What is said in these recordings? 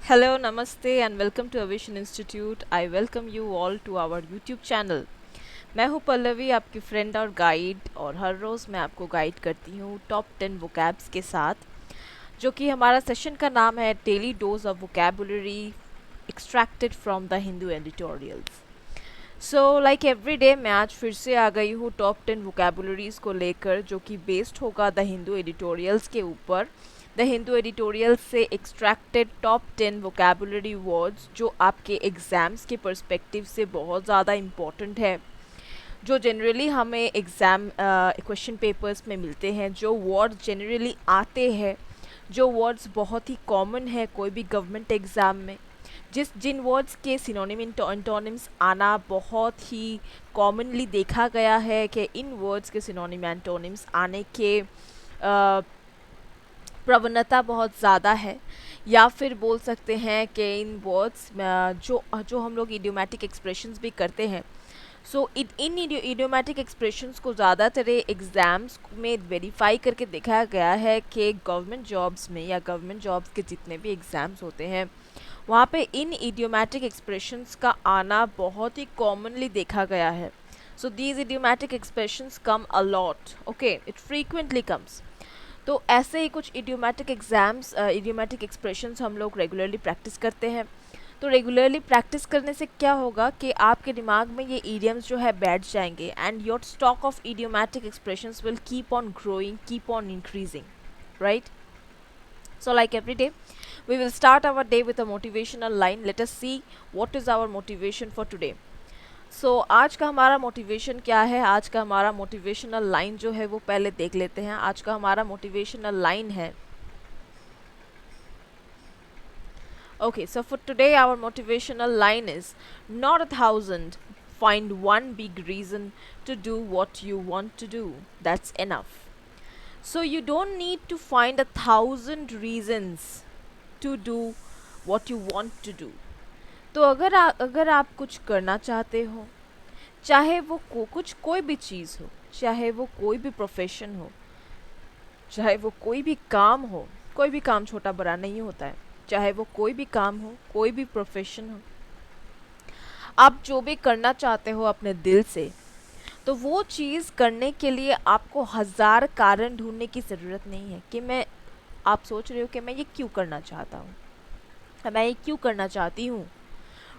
Hello, Namaste, and welcome to Aviation Institute. I welcome you all to our YouTube channel. मैं हूँ पल्लवी, आपकी friend और guide, और हर रोज़ मैं आपको गाइड करती हूँ टॉप 10 वोकैब्स के साथ, जो कि हमारा सेशन का नाम है daily dose of vocabulary extracted from the Hindu editorials. So like every day मैं आज फिर से आ गई हूँ टॉप 10 वोकैबुलरीज़ को लेकर, जो कि बेस्ड होगा द हिंदू एडिटोरियल्स के ऊपर। द हिंदू एडिटोरियल से एक्सट्रैक्टेड टॉप 10 वोकैबुलरी वर्ड्स जो आपके एग्ज़ाम्स के पर्सपेक्टिव से बहुत ज़्यादा इम्पॉर्टेंट है, जो जनरली हमें एग्ज़ाम क्वेश्चन पेपर्स में मिलते हैं, जो वर्ड्स जनरली आते हैं, जो वर्ड्स बहुत ही कॉमन है कोई भी गवर्नमेंट एग्ज़ाम में, जिन वर्ड्स के सिनोनिम एंटोनिम्स आना बहुत ही कॉमनली देखा गया है कि इन वर्ड्स के सिनोनिम एंटोनिम्स आने के प्रवणता बहुत ज़्यादा है, या फिर बोल सकते हैं कि इन वर्ड्स जो जो हम लोग इडियोमैटिक एक्सप्रेशंस भी करते हैं, सो इन इडियोमैटिक एक्सप्रेशंस को ज़्यादातर एग्ज़ाम्स में वेरीफाई करके देखा गया है कि गवर्नमेंट जॉब्स में या गवर्नमेंट जॉब्स के जितने भी एग्ज़ाम्स होते हैं वहाँ पे इन इडियोमैटिक एक्सप्रेशंस का आना बहुत ही कॉमनली देखा गया है। So these idiomatic expressions come a lot, okay, it frequently comes. तो ऐसे ही कुछ इडियोमैटिक एक्सप्रेशंस हम लोग रेगुलरली प्रैक्टिस करते हैं। तो रेगुलरली प्रैक्टिस करने से क्या होगा कि आपके दिमाग में ये इडियम्स जो है बैठ जाएंगे, and your stock of idiomatic expressions will keep on growing, keep on increasing, right? So like every day, we will start our day with a motivational line. Let us see what is our motivation for today. सो आज का हमारा motivation क्या है? आज का हमारा motivational line जो है वो पहले देख लेते हैं। आज का हमारा मोटिवेशनल लाइन है, okay, so for today our motivational line is, not 1,000, find one big reason to do what you want to do, that's enough. So you don't need to find 1,000 reasons to do what you want to do. तो अगर आप कुछ करना चाहते हो, चाहे वो कोई भी चीज़ हो, चाहे वो कोई भी प्रोफेशन हो, चाहे वो कोई भी काम हो, कोई भी काम छोटा बड़ा नहीं होता है, चाहे वो कोई भी काम हो, कोई भी प्रोफेशन हो, आप जो भी करना चाहते हो अपने दिल से, तो वो चीज़ करने के लिए आपको हज़ार कारण ढूंढने की ज़रूरत नहीं है कि आप सोच रहे हो कि मैं ये क्यों करना चाहता हूँ, मैं ये क्यों करना चाहती हूँ,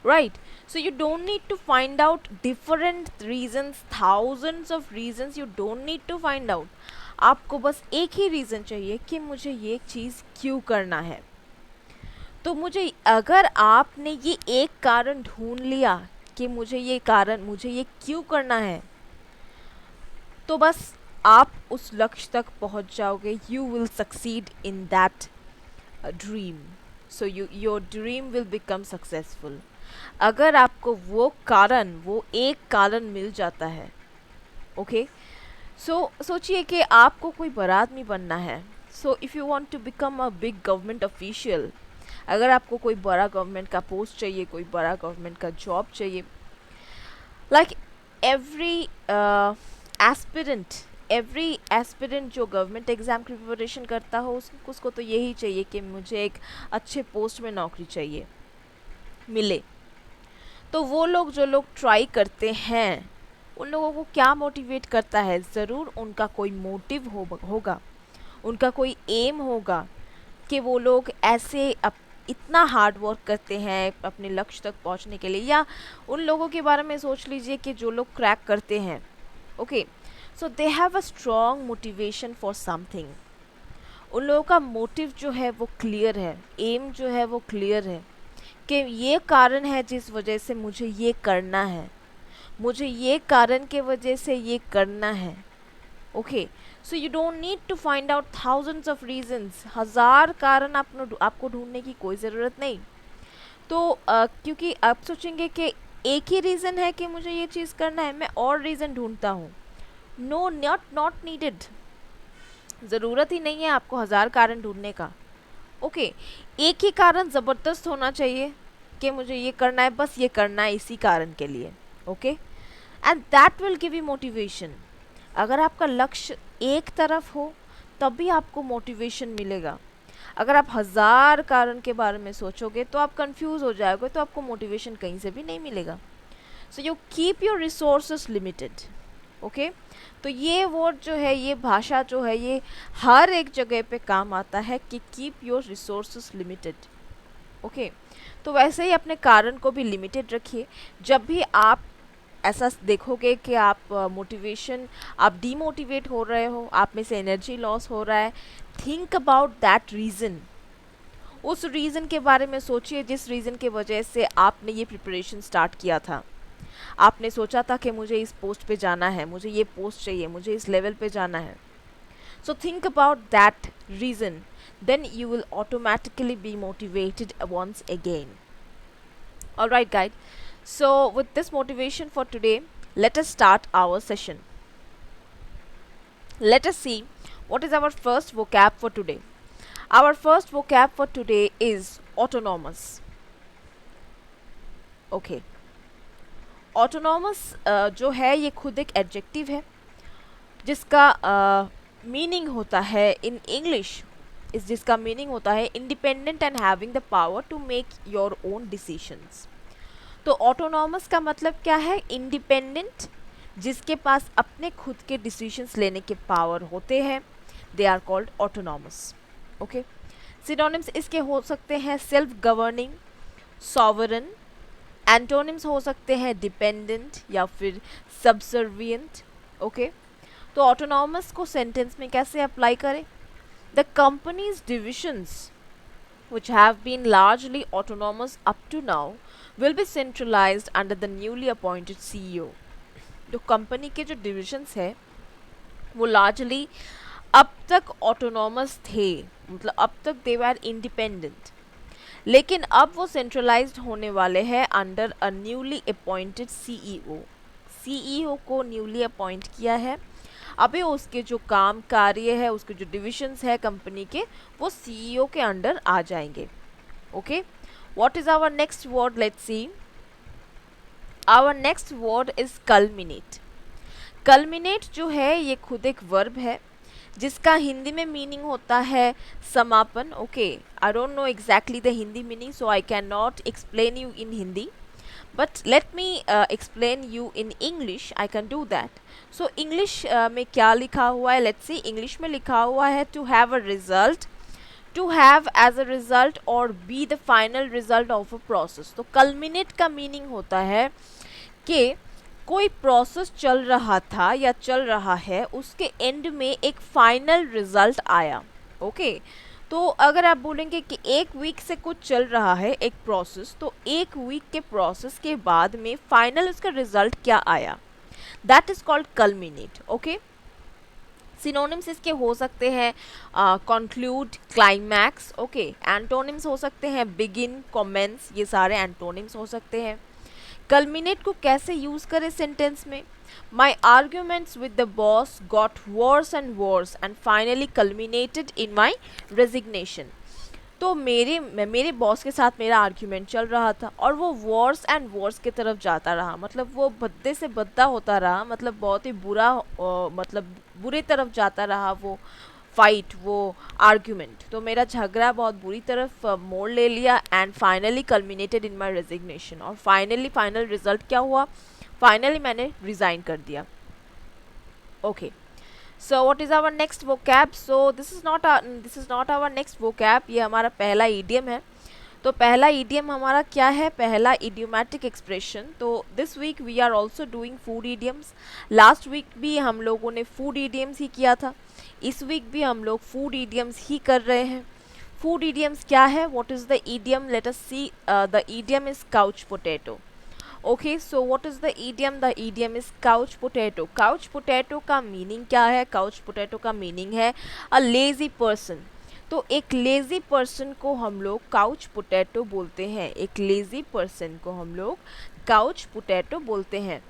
right? So you don't need to find out different reasons, thousands of reasons you don't need to find out. आपको बस एक ही रीज़न चाहिए कि मुझे ये चीज़ क्यों करना है। तो अगर आपने ये एक कारण ढूंढ लिया कि मुझे ये क्यों करना है, तो बस आप उस लक्ष्य तक पहुंच जाओगे। You will succeed in that dream, so your dream will become successful. अगर आपको वो एक कारण मिल जाता है, ओके, सो सोचिए कि आपको कोई बड़ा आदमी बनना है। So if you want to become a big government official, अगर आपको कोई बड़ा गवर्नमेंट का पोस्ट चाहिए, कोई बड़ा गवर्नमेंट का जॉब चाहिए, लाइक एवरी एस्पिरेंट जो गवर्नमेंट एग्ज़ाम की प्रिपरेशन करता हो, उसको तो यही चाहिए कि मुझे एक अच्छे पोस्ट में नौकरी चाहिए, मिले। तो वो लोग जो लोग ट्राई करते हैं, उन लोगों को क्या मोटिवेट करता है? ज़रूर उनका कोई मोटिव होगा, उनका कोई एम होगा कि वो लोग ऐसे इतना हार्ड वर्क करते हैं अपने लक्ष्य तक पहुंचने के लिए। या उन लोगों के बारे में सोच लीजिए कि जो लोग क्रैक करते हैं, okay, so they have a strong motivation for something. उन लोगों का मोटिव जो है वो क्लियर है, एम जो है वो क्लियर है कि ये कारण है जिस वजह से मुझे ये करना है, मुझे ये कारण के वजह से ये करना है, okay. So you don't need to find out thousands of reasons, हज़ार कारण आपको ढूंढने की कोई ज़रूरत नहीं। तो क्योंकि आप सोचेंगे कि एक ही रीज़न है कि मुझे ये चीज़ करना है, मैं और रीज़न ढूंढता हूँ। नो, नॉट नीडेड, ज़रूरत ही नहीं है आपको हज़ार कारण ढूंढने का, ओके। एक ही कारण ज़बरदस्त होना चाहिए कि मुझे ये करना है, बस ये करना है इसी कारण के लिए, okay, and that will give you motivation. अगर आपका लक्ष्य एक तरफ हो तब भी आपको मोटिवेशन मिलेगा। अगर आप 1000 कारण के बारे में सोचोगे तो आप कंफ्यूज हो जाओगे, तो आपको मोटिवेशन कहीं से भी नहीं मिलेगा। So you keep your resources limited. Okay, तो ये वर्ड जो है, ये भाषा जो है, ये हर एक जगह पे काम आता है कि keep your resources limited. Okay, तो वैसे ही अपने कारण को भी लिमिटेड रखिए। जब भी आप ऐसा देखोगे कि आप आप डीमोटिवेट हो रहे हो, आप में से एनर्जी लॉस हो रहा है, थिंक अबाउट दैट रीज़न। उस रीज़न के बारे में सोचिए जिस रीज़न की वजह से आपने ये प्रिपरेशन स्टार्ट किया था। आपने सोचा था कि मुझे इस पोस्ट पे जाना है, मुझे ये पोस्ट चाहिए, मुझे इस लेवल पे जाना है। So think about that reason, then you will automatically be motivated once again. All right, guys. So with this motivation for today, let us start our session. Let us see what is our first vocab for today. Our first vocab for today is autonomous. Okay. Autonomous जो है ये खुद एक adjective है जिसका meaning होता है in English, इस जिसका मीनिंग होता है independent and having the power to make your own decisions. तो ऑटोनॉमस का मतलब क्या है? इंडिपेंडेंट, जिसके पास अपने खुद के डिसीशंस लेने के पावर होते हैं, they are called autonomous. Okay, synonyms इसके हो सकते हैं सेल्फ गवर्निंग, सॉवरन। एंटोनिम्स हो सकते हैं डिपेंडेंट या फिर सबसर्विएंट। ओके, तो ऑटोनॉमस को सेंटेंस में कैसे अप्लाई करें? The company's divisions, which have been largely autonomous up to now, will be centralized under the newly appointed CEO. जो कंपनी के जो डिविजन्स है वो लार्जली अब तक ऑटोनॉमस थे, मतलब अब तक दे वर इंडिपेंडेंट, लेकिन अब वो सेंट्रलाइज्ड होने वाले हैं under a newly appointed CEO. CEO को न्यूली अपॉइंट किया है, अभी उसके जो काम कार्य है, उसके जो डिविजन्स है कंपनी के, वो सीईओ के अंडर आ जाएंगे। Okay, what is our next word? Let's see. Our next word is culminate. Culminate जो है ये खुद एक वर्ब है जिसका हिंदी में मीनिंग होता है समापन। Okay, I don't know exactly the Hindi meaning, so I can not explain you in Hindi, but let me explain you in English. I can do that. So English में क्या लिखा हुआ है? Let's see. English में लिखा हुआ है to have a result, to have as a result or be the final result of a process. तो culminate का meaning होता है कि कोई प्रोसेस चल रहा था या चल रहा है, उसके एंड में एक फाइनल रिजल्ट आया। ओके, तो अगर आप बोलेंगे कि एक वीक से कुछ चल रहा है एक प्रोसेस, तो एक वीक के प्रोसेस के बाद में फाइनल उसका रिजल्ट क्या आया, that is called culminate. Okay, synonyms इसके हो सकते हैं कंक्लूड, क्लाइमैक्स। ओके, एंटोनिम्स हो सकते हैं बिगिन, कमेंस, ये सारे एंटोनिम्स हो सकते हैं। कल्मिनेट को कैसे यूज करें सेंटेंस में? My arguments with the boss got worse and worse and finally culminated in my resignation. तो मेरे बॉस के साथ मेरा आर्ग्यूमेंट चल रहा था और वो वर्स एंड वर्स की तरफ जाता रहा, मतलब वो भद्दे से भद्दा होता रहा, मतलब बहुत ही बुरा, मतलब बुरी तरफ जाता रहा वो फाइट, वो आर्ग्यूमेंट। तो मेरा झगड़ा बहुत बुरी तरफ मोड़ ले लिया and finally culminated in my resignation. और फाइनली फाइनल रिजल्ट क्या हुआ? फाइनली मैंने रिजाइन कर दिया। Okay, so what is our next vocab? So this is not our next vocab, ये हमारा पहला ईडियम है। तो पहला ईडियम हमारा क्या है? पहला इडियोमैटिक एक्सप्रेशन। तो this week we are also doing food idioms. Last week भी हम लोगों ने फूड ईडियम्स ही किया था, इस वीक भी हम लोग फूड ईडियम्स ही कर रहे हैं। फूड ईडियम्स क्या है? What is the idiom? Let us see. The idiom is couch potato. Okay, so what is the idiom? The idiom is couch potato. Couch potato का meaning क्या है? Couch potato का meaning है a lazy person. तो एक lazy person को हम लोग काउच पोटैटो बोलते हैं। एक लेज़ी पर्सन को हम लोग काउच पोटैटो बोलते हैं।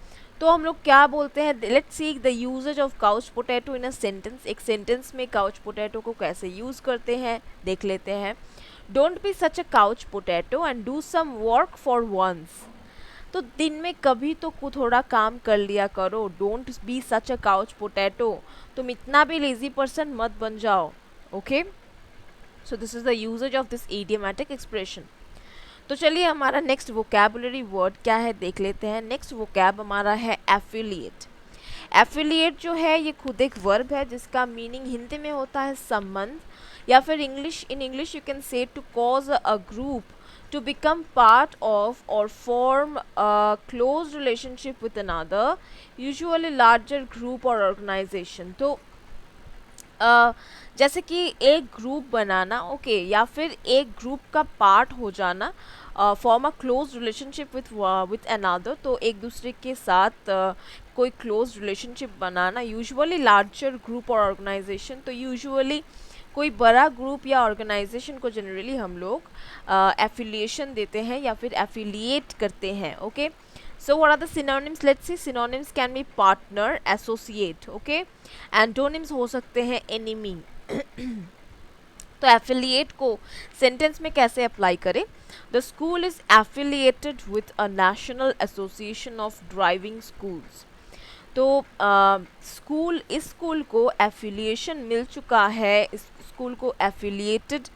तो हम लोग क्या बोलते हैं? Let's see the usages of couch potato in a sentence. एक सेंटेंस में काउच पोटैटो को कैसे यूज़ करते हैं देख लेते हैं। Don't be such a couch potato and do some work for once. तो दिन में कभी तो थोड़ा काम कर लिया करो। Don't be such a couch potato, तुम इतना भी लेजी पर्सन मत बन जाओ। Okay, so this is the usages of this idiomatic expression. तो चलिए हमारा नेक्स्ट वोकैबुलरी वर्ड क्या है देख लेते हैं. नेक्स्ट वोकैब हमारा है एफिलिएट. एफिलिएट जो है ये खुद एक वर्ब है जिसका मीनिंग हिंदी में होता है संबंध, या फिर in English you can say to cause a group to become part of or form a close relationship with another, usually larger group or organization. तो जैसे कि एक ग्रुप बनाना, ओके, या फिर एक ग्रुप का पार्ट हो जाना, form a close relationship with another. तो एक दूसरे के साथ कोई क्लोज रिलेशनशिप बनाना, यूजुअली लार्जर ग्रुप और ऑर्गेनाइजेशन. तो यूजुअली कोई बड़ा ग्रुप या ऑर्गेनाइजेशन को जनरली हम लोग एफिलिएशन देते हैं या फिर एफिलिएट करते हैं. Okay, so what are the synonyms? Let's see. Synonyms can be partner, associate. Okay, antonyms हो सकते हैं enemy. तो एफिलिएट को सेंटेंस में कैसे अप्लाई करें? The school is affiliated with a national association of driving schools. तो स्कूल, इस स्कूल को एफिलिएशन मिल चुका है, इस स्कूल को एफिलिएटेड,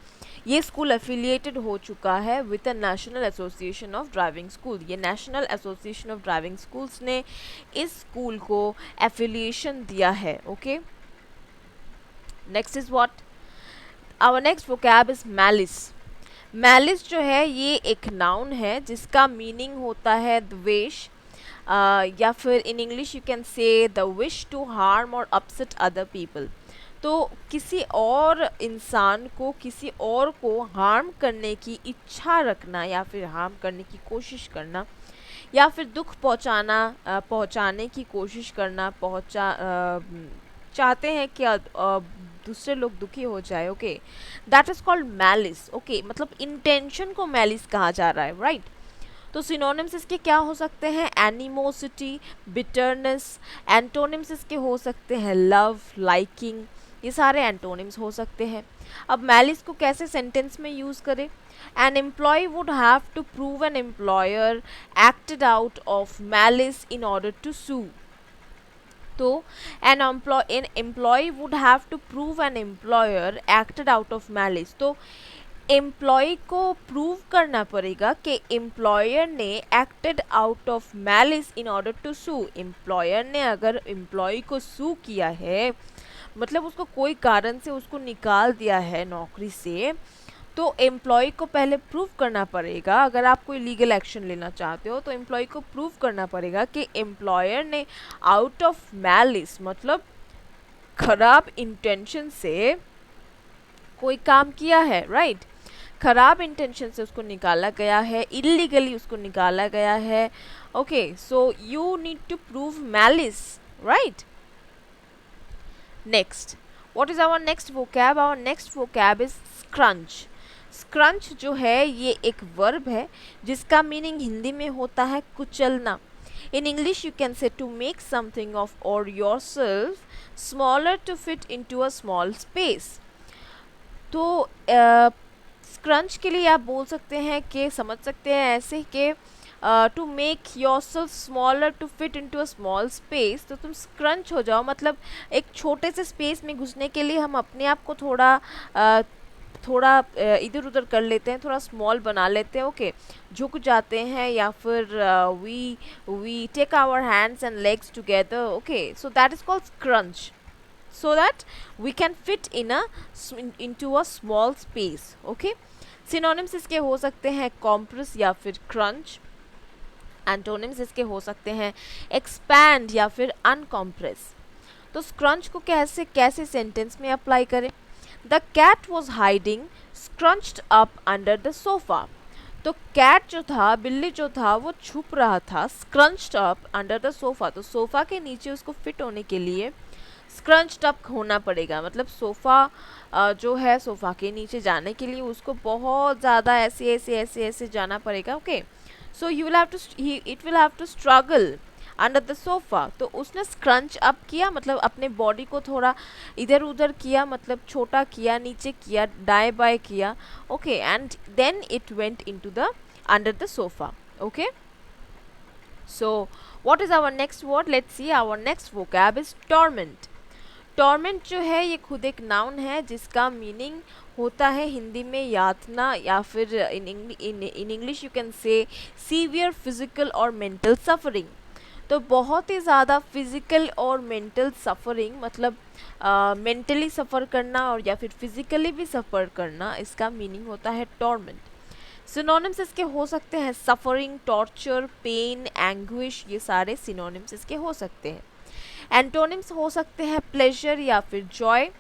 ये स्कूल एफिलिएटेड हो चुका है with the national association of driving school. ये national association of driving schools ने इस स्कूल को एफिलिएशन दिया है. Okay, next is what? Our next vocab is malice. Malice जो है ये एक नाउन है जिसका मीनिंग होता है द्वेष, या फिर in English you can say the wish to harm और अपसेट अदर पीपल. तो किसी और इंसान को, किसी और को हार्म करने की इच्छा रखना या फिर हार्म करने की कोशिश करना, या फिर दुख पहुंचाने की कोशिश करना, चाहते हैं कि दूसरे लोग दुखी हो जाए. Okay, that is called malice. Okay, मतलब इंटेंशन को मैलिस कहा जा रहा है, राइट? तो सिनोनिम्स इसके क्या हो सकते हैं? Animosity, bitterness. एंटोनिम्स इसके हो सकते हैं लव, लाइकिंग. ये सारे एंटोनिम्स हो सकते हैं. अब मैलिस को कैसे सेंटेंस में यूज करें? An employee would have to prove an employer acted out of malice in order to sue. तो an employee would have to prove an employer acted out of malice. तो employee को prove करना पड़ेगा कि employer ने acted out of malice in order to sue. Employer ने अगर employ को सू किया है, मतलब उसको कोई कारण से उसको निकाल दिया है नौकरी से, तो एम्प्लॉय को पहले प्रूव करना पड़ेगा. अगर आप कोई लीगल एक्शन लेना चाहते हो तो एम्प्लॉय को प्रूव करना पड़ेगा कि एम्प्लॉयर ने आउट ऑफ मैलिस, मतलब खराब इंटेंशन से कोई काम किया है, राइट? खराब इंटेंशन से उसको निकाला गया है, इलीगली उसको निकाला गया है. Okay, so you need to prove malice, right? Next, what is our next vocab? Our next vocab is scrunch. Scrunch जो है ये एक वर्ब है जिसका मीनिंग हिंदी में होता है कुचलना. In English you can say to make something of और yourself smaller to fit into a small space. तो स्क्रंच के लिए आप बोल सकते हैं कि, समझ सकते हैं ऐसे कि to make yourself smaller to fit into a small space. तो तुम स्क्रंच हो जाओ, मतलब एक छोटे से स्पेस में घुसने के लिए हम अपने आप को थोड़ा इधर उधर कर लेते हैं, थोड़ा स्मॉल बना लेते हैं. ओके, झुक जाते हैं, या फिर we take our hands and legs together. Okay, so that is called scrunch, so that we can fit into a small space. Okay, synonyms इसके हो सकते हैं compress या फिर crunch. antonyms इसके हो सकते हैं expand या फिर uncompress. तो scrunch को कैसे सेंटेंस में अप्लाई करें? The cat was hiding scrunched up under the sofa. तो कैट जो था, बिल्ली जो था, वो छुप रहा था scrunched up under the sofa. तो सोफा के नीचे उसको फिट होने के लिए स्क्रंच्ड अप होना पड़ेगा, मतलब सोफ़ा जो है, सोफ़ा के नीचे जाने के लिए उसको बहुत ज़्यादा ऐसे जाना पड़ेगा. Okay, so you will have to, it will have to struggle under the sofa. तो उसने स्क्रंच अप किया, मतलब अपने बॉडी को थोड़ा इधर उधर किया, मतलब छोटा किया, नीचे किया, दाएं बाएं किया. Okay, and then it went into the under the sofa. Okay, so what is our next word? Let's see. Our next vocab is torment. Torment जो है ये खुद एक नाउन है जिसका मीनिंग होता है हिंदी में यातना, या फिर इन इंग्लिश यू कैन से सीवियर फिजिकल और मेंटल सफरिंग। तो बहुत ही ज़्यादा फिजिकल और मेंटल सफरिंग, मतलब मेंटली सफ़र करना और या फिर फिजिकली भी सफ़र करना, इसका मीनिंग होता है टॉर्मेंट। सिनोनिम्स इसके हो सकते हैं सफरिंग, टॉर्चर, पेन, एंग्विश, ये सारे सिनोनिम्स इसके हो सकते हैं। एंटोनिम्स हो सकते हैं प्लेजर या फिर जॉय।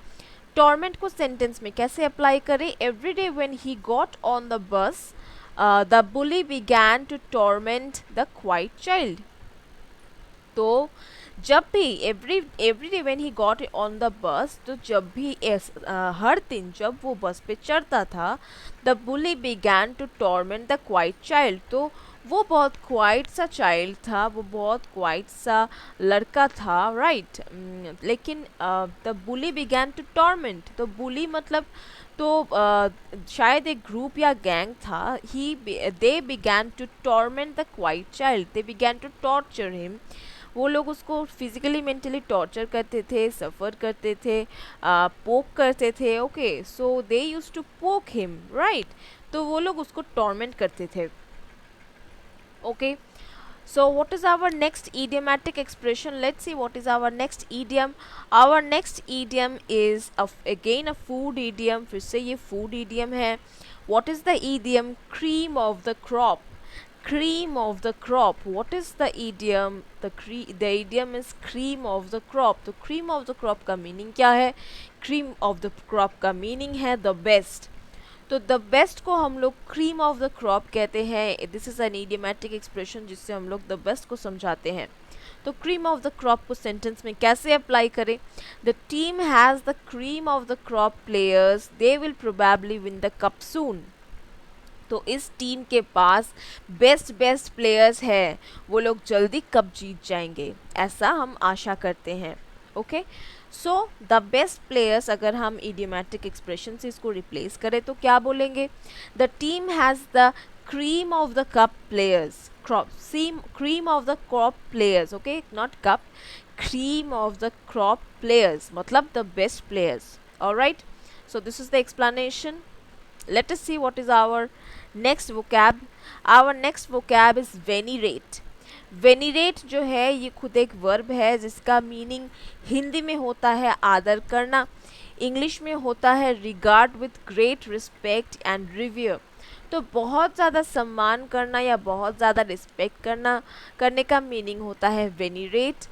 टॉर्मेंट को सेंटेंस में कैसे अप्लाई करें? Every day when he got on the bus the bully began to torment the quiet child. तो जब भी every day when he got on the bus, तो जब भी हर दिन जब वो बस पे चढ़ता था, the bully began to torment the quiet child, तो वो बहुत क्वाइट सा चाइल्ड था, वो बहुत क्वाइट सा लड़का था, राइट। लेकिन the bully began to torment, तो बुली मतलब तो शायद एक ग्रुप या गैंग था। They began to torment the quiet child, they began to torture him. वो लोग उसको फिजिकली मेंटली टॉर्चर करते थे, सफ़र करते थे, पोक करते थे। Okay, so they use to poke him, right. तो वो लोग उसको टॉर्मेंट करते थे। Okay, so what is our next idiomatic expression? Let's see what is our next idiom. Our next idiom is again a food idiom. फिर से ये food idiom है. What is the idiom? Cream of the crop. Cream of the crop. What is the idiom? The idiom is cream of the crop. तो cream of the crop का meaning क्या है? Cream of the crop का meaning है the best. तो the best को हम लोग क्रीम ऑफ द क्रॉप कहते हैं। This is an idiomatic expression जिससे हम लोग द बेस्ट को समझाते हैं। तो क्रीम ऑफ द क्रॉप को सेंटेंस में कैसे अप्लाई करें? The team has the cream of the crop players, they will probably win the cup soon. तो इस टीम के पास बेस्ट प्लेयर्स हैं, वो लोग जल्दी कप जीत जाएंगे, ऐसा हम आशा करते हैं। Okay, so the best players, अगर हम इडियोमैटिक एक्सप्रेशन से इसको रिप्लेस करें तो क्या बोलेंगे? The team has the cream of the cup players, cream of the crop players, okay, not cup, cream of the crop players मतलब the best players. Alright, so this is the explanation. Let us see what is our next vocab. Our next vocab is venerate. वेनिरेट जो है ये खुद एक verb है जिसका meaning Hindi में होता है आदर करना, इंग्लिश में होता है regard with great respect and review. तो बहुत ज़्यादा सम्मान करना या बहुत ज़्यादा रिस्पेक्ट करने का मीनिंग होता है वेनिरेट।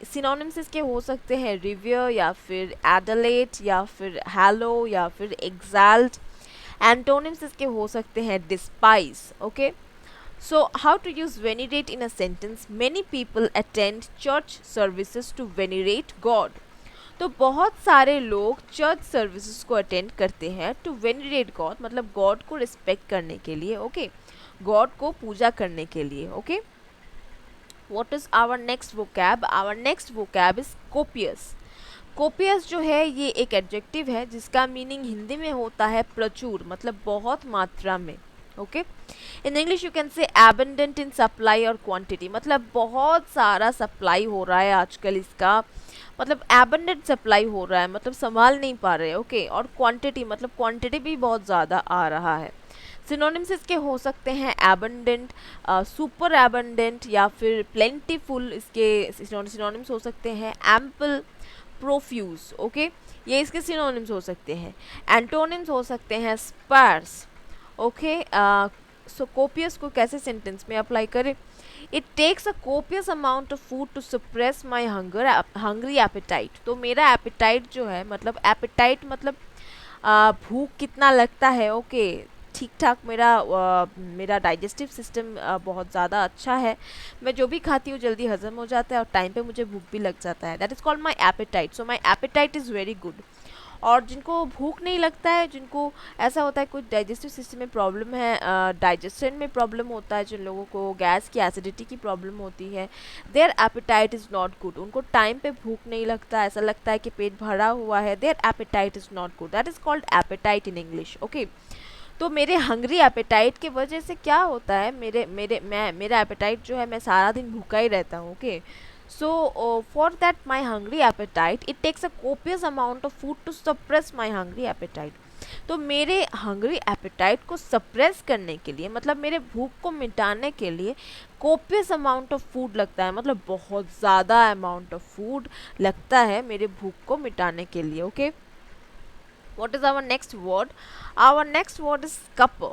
सिनोनिम्स इसके हो सकते हैं रिव्यू या फिर एडलेट या फिर हैलो या फिर एग्जाल्ट। एंटोनिम्स इसके हो सकते हैं despise. Okay, so how to use venerate in a sentence? Many people attend church services to venerate God. तो बहुत सारे लोग चर्च सर्विसेज को अटेंड करते हैं टू वेनिरेट गॉड, मतलब गॉड को रिस्पेक्ट करने के लिए। ओके, गॉड को पूजा करने के लिए। Okay, what is our next vocab? Our next vocab is copious. Copious जो है ये एक एडजेक्टिव है जिसका मीनिंग हिंदी में होता है प्रचुर, मतलब बहुत मात्रा में। Okay, in English you can से एबंडेंट इन सप्लाई और क्वांटिटी, मतलब बहुत सारा सप्लाई हो रहा है आजकल इसका, मतलब एबंडेंट सप्लाई हो रहा है, मतलब संभाल नहीं पा रहे। ओके, और क्वांटिटी मतलब क्वांटिटी भी बहुत ज़्यादा आ रहा है। सिनोनिम्स इसके हो सकते हैं एबंडेंट, सुपर एबंडेंट या फिर प्लेंटीफुल। इसके सिनोनिम्स हो सकते हैं एम्पल, प्रोफ्यूज। ओके, ये इसके सिनोनिम्स हो सकते हैं। एंटोनिम्स हो सकते हैं स्पार्स। ओके, सो कोपियस को कैसे सेंटेंस में अप्लाई करें? It takes a copious amount of food to suppress my hungry appetite. तो मेरा एपेटाइट जो है, मतलब एपेटाइट मतलब भूख कितना लगता है। ओके, ठीक ठाक मेरा डाइजेस्टिव सिस्टम बहुत ज़्यादा अच्छा है, मैं जो भी खाती हूँ जल्दी हजम हो जाता है और टाइम पे मुझे भूख भी लग जाता है। That is called my appetite. So my appetite is very good. और जिनको भूख नहीं लगता है, जिनको ऐसा होता है कोई डाइजेस्टिव सिस्टम में प्रॉब्लम है, डाइजेशन में प्रॉब्लम होता है, जिन लोगों को गैस की एसिडिटी की प्रॉब्लम होती है, their appetite is not good. उनको टाइम पे भूख नहीं लगता, ऐसा लगता है कि पेट भरा हुआ है, their appetite is not good. That is called appetite in English. Okay, तो मेरे हंग्री एपेटाइट की वजह से क्या होता है, मेरा एपेटाइट जो है, मैं सारा दिन भूखा ही रहता हूँ। Okay, So for that my hungry appetite, it takes a copious amount of food to suppress my hungry appetite. तो मेरे हंग्री एपेटाइट को सप्रेस करने के लिए, मतलब मेरे भूख को मिटाने के लिए कोपियस अमाउंट ऑफ फूड लगता है, मतलब बहुत ज़्यादा अमाउंट ऑफ फूड लगता है मेरे भूख को मिटाने के लिए. Okay, what is our next word? Our next word is scupper.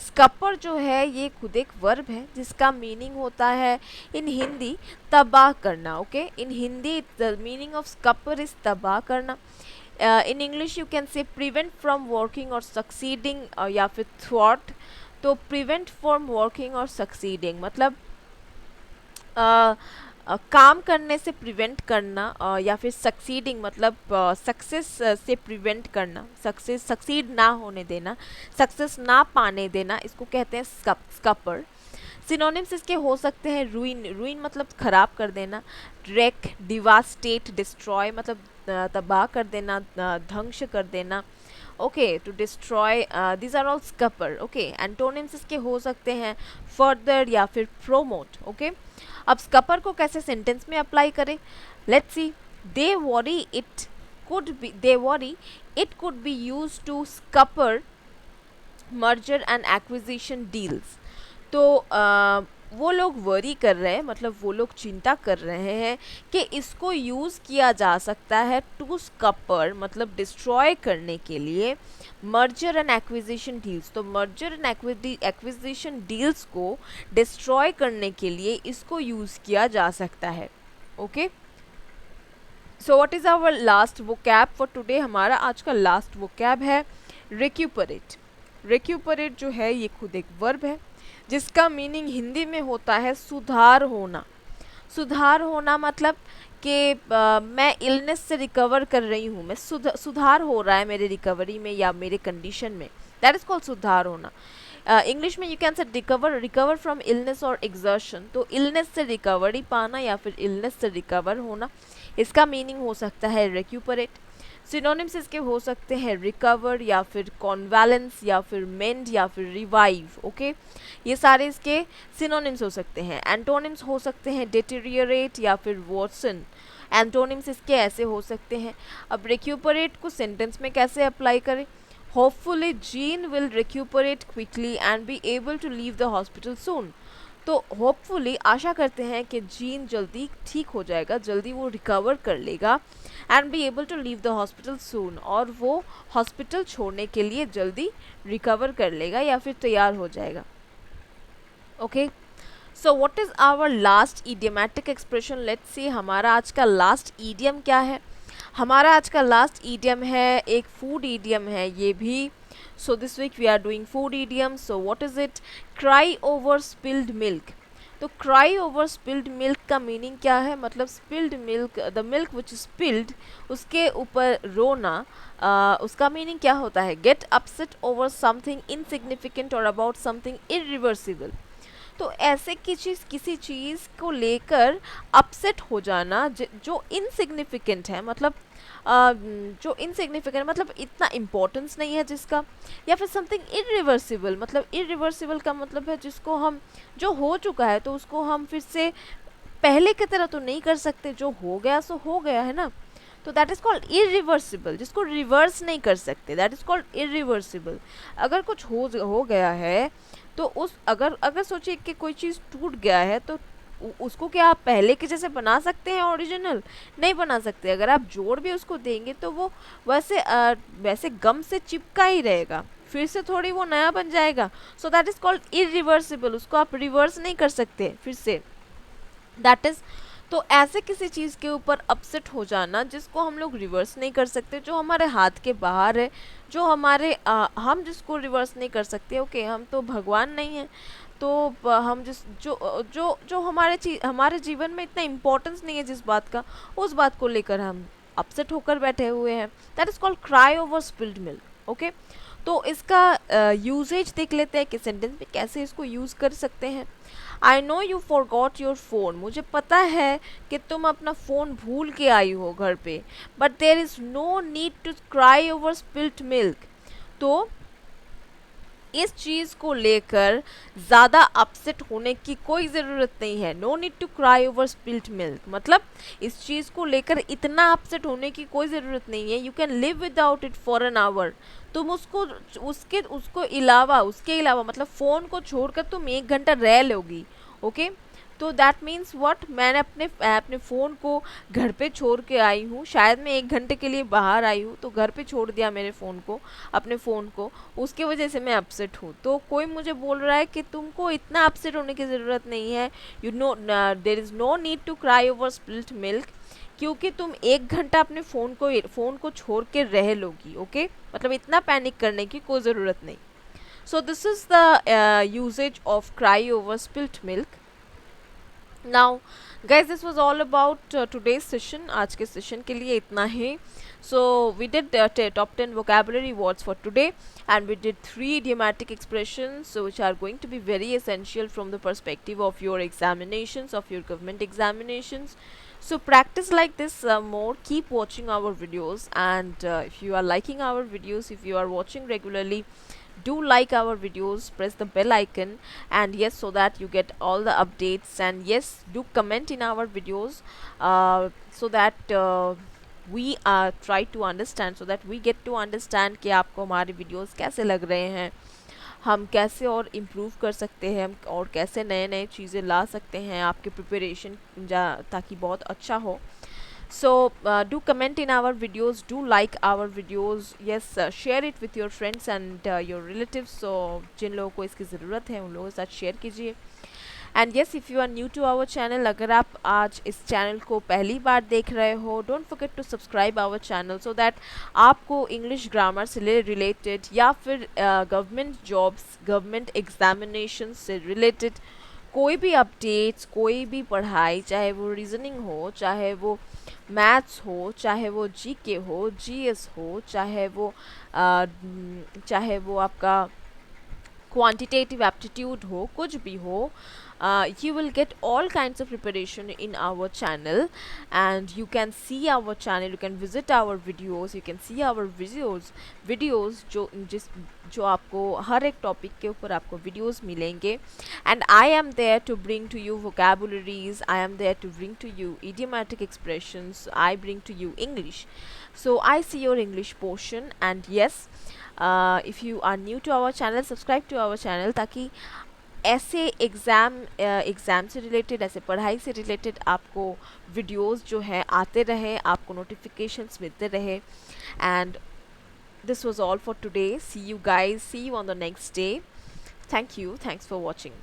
Scupper जो है ये खुद एक वर्ब है जिसका मीनिंग होता है इन हिंदी तबाह करना. Okay, in Hindi the meaning of scupper is तबाह करना. In English you can say prevent from working और सक्सीडिंग, या फिर थ्वाट. तो प्रिवेंट फ्रॉम वर्किंग और सक्सीडिंग मतलब काम करने से प्रिवेंट करना, या फिर सक्सीडिंग मतलब सक्सेस से प्रिवेंट करना, सक्सीड ना होने देना, सक्सेस ना पाने देना, इसको कहते हैं स्कपर. सिनोनिम्स इसके हो सकते हैं रूइन. रूइन मतलब खराब कर देना. रेक, डिवास्टेट, डिस्ट्रॉय मतलब तबाह कर देना, ध्वंस कर देना. Okay, to destroy, these are all scupper. Okay, antonyms इसके हो सकते हैं फर्दर या फिर प्रोमोट. ओके, अब स्कपर को कैसे सेंटेंस में अप्लाई करें? Let's see. They worry it could be used to scupper merger and acquisition deals. तो वो लोग वरी कर रहे हैं, मतलब वो लोग चिंता कर रहे हैं कि इसको यूज़ किया जा सकता है टू स्कपर मतलब डिस्ट्रॉय करने के लिए मर्जर एंड एक्विजिशन डील्स. तो मर्जर एंड एक्विजिशन डील्स को डिस्ट्रॉय करने के लिए इसको यूज़ किया जा सकता है. Okay, so what is our last vocab for today? हमारा आज का लास्ट वोकैब है रिक्यूपरेट. रिक्यूपरेट जो है ये खुद एक वर्ब है जिसका मीनिंग हिंदी में होता है सुधार होना. सुधार होना मतलब कि मैं इलनेस से रिकवर कर रही हूँ, मैं सुधार हो रहा है मेरे रिकवरी में या मेरे कंडीशन में. दैट इज़ कॉल्ड सुधार होना. इंग्लिश में यू कैन से रिकवर फ्रॉम इलनेस और एग्जर्शन. तो इलनेस से रिकवरी पाना या फिर इलनेस से रिकवर होना, इसका मीनिंग हो सकता है रिक्यूपरेट. सिनोनिम्स इसके हो सकते हैं रिकवर या फिर कॉन्वैलेंस या फिर मेंड या फिर रिवाइव. ओके, ये सारे इसके सिनोनिम्स हो सकते हैं. एंटोनिम्स हो सकते हैं डिटेरियरेट या फिर वर्सन. एंटोनिम्स इसके ऐसे हो सकते हैं. अब रिक्यूपरेट को सेंटेंस में कैसे अप्लाई करें? Hopefully Jean will recuperate quickly and be able to leave the hospital soon. तो होपफुली आशा करते हैं कि जीन जल्दी ठीक हो जाएगा, जल्दी वो रिकवर कर लेगा and be able to leave the hospital soon, और वो हॉस्पिटल छोड़ने के लिए जल्दी रिकवर कर लेगा या फिर तैयार हो जाएगा. Okay, so what is our last idiomatic expression? Let's see हमारा आज का लास्ट ईडियम क्या है. हमारा आज का लास्ट ईडियम है एक फूड ईडियम है ये भी. So this week we are doing food idioms. So what is it? Cry over spilled milk. तो cry over spilled milk का मीनिंग क्या है? मतलब spilled milk, the milk which is spilled, उसके ऊपर रोना, उसका मीनिंग क्या होता है? Get upset over something insignificant or about something irreversible. तो ऐसे किसी चीज़ को लेकर अपसेट हो जाना जो इनसिग्निफिकेंट है, मतलब जो इनसिग्निफिकेंट मतलब इतना इम्पोर्टेंस नहीं है जिसका, या फिर समथिंग इरिवर्सिबल. मतलब इरिवर्सिबल का मतलब है जिसको हम, जो हो चुका है तो उसको हम फिर से पहले की तरह तो नहीं कर सकते, जो हो गया सो हो गया है ना. तो दैट इज़ कॉल्ड इरिवर्सिबल, जिसको रिवर्स नहीं कर सकते, दैट इज़ कॉल्ड इरिवर्सिबल. अगर कुछ हो गया है तो उस अगर सोचिए कि कोई चीज़ टूट गया है तो उसको क्या आप पहले के जैसे बना सकते हैं? ओरिजिनल नहीं बना सकते. अगर आप जोड़ भी उसको देंगे तो वो वैसे गम से चिपका ही रहेगा, फिर से थोड़ी वो नया बन जाएगा. So that is called irreversible, उसको आप रिवर्स नहीं कर सकते फिर से. दैट इज़, तो ऐसे किसी चीज़ के ऊपर अपसेट हो जाना जिसको हम लोग रिवर्स नहीं कर सकते, जो हमारे हाथ के बाहर है, जो हम जिसको रिवर्स नहीं कर सकते. ओके, हम तो भगवान नहीं हैं, तो हम जो हमारे जीवन में इतना इम्पोर्टेंस नहीं है जिस बात का, उस बात को लेकर हम अपसेट होकर बैठे हुए हैं. That is called cry over spilled milk. Okay, तो इसका यूजेज देख लेते हैं कि सेंटेंस में कैसे इसको यूज़ कर सकते हैं. I know you forgot your phone. मुझे पता है कि तुम अपना फ़ोन भूल के आई हो घर पे. But there is no need to cry over spilled milk. तो इस चीज़ को लेकर ज़्यादा अपसेट होने की कोई ज़रूरत नहीं है। No need to cry over spilt milk, मतलब इस चीज़ को लेकर इतना अपसेट होने की कोई ज़रूरत नहीं है। You can live without it for an hour. तुम उसके अलावा मतलब फ़ोन को छोड़कर तुम 1 घंटा रह लोगी। ओके, तो दैट मीन्स व्हाट, मैंने अपने फ़ोन को घर पे छोड़ के आई हूँ, शायद मैं 1 घंटे के लिए बाहर आई हूँ तो घर पे छोड़ दिया मेरे फ़ोन को, अपने फ़ोन को, उसके वजह से मैं अपसेट हूँ। तो कोई मुझे बोल रहा है कि तुमको इतना अपसेट होने की ज़रूरत नहीं है, you know there is no need to cry over spilt milk, क्योंकि तुम 1 घंटा अपने फ़ोन को छोड़ के रह लोगी। ओके, मतलब इतना पैनिक करने की कोई ज़रूरत नहीं। So this is the usages of cry over spilt milk. Now guys, this was all about today's session। आज के सेशन के लिए इतना ही। So we did top 10 vocabulary words for today, and we did 3 idiomatic expressions, so which are going to be very essential from the perspective of your examinations, of your government examinations. So practice like this more, keep watching our videos, and if you are liking our videos, if you are watching regularly, do like our videos, press the bell icon, and yes, so that you get all the updates, and yes, do comment in our videos so that we try to understand, so that we get to understand कि आपको हमारे videos कैसे लग रहे हैं, हम कैसे और इम्प्रूव कर सकते हैं, हम और कैसे नए नए चीज़ें ला सकते हैं आपके प्रिपरेशन ताकि बहुत अच्छा हो। So do comment in our videos, do like our videos, yes, share it with your friends and your relatives, so जिन लोगों को इसकी ज़रूरत है उन लोगों के साथ शेयर कीजिए। And yes, if you are new to our channel, अगर आप आज इस चैनल को पहली बार देख रहे हो, don't forget to subscribe our channel, so that आपको इंग्लिश ग्रामर से रिलेटेड या फिर गवर्नमेंट जॉब्स, गवर्नमेंट एग्जामिनेशन से रिलेटेड कोई भी अपडेट्स, कोई भी पढ़ाई, चाहे वो रीजनिंग हो, चाहे वो मैथ्स हो, चाहे वो जीके हो, जीएस हो, चाहे वो आपका क्वांटिटेटिव एप्टीट्यूड हो, कुछ भी हो, you will get all kinds of preparation in our channel, and you can see our channel, you can visit our videos, you can see our videos जो आपको हर एक टॉपिक के ऊपर आपको वीडियोस मिलेंगे। And I am there to bring to you vocabularies, I am there to bring to you idiomatic expressions, I bring to you English, so I see your English portion। and yes, if you are new to our channel, subscribe to our channel ताकि ऐसे exam से related, ऐसे पढ़ाई से related आपको videos जो है आते रहे, आपको नोटिफिकेशंस मिलते रहे। And this was all for today. See you guys, see you on the next day. Thank you, thanks for watching.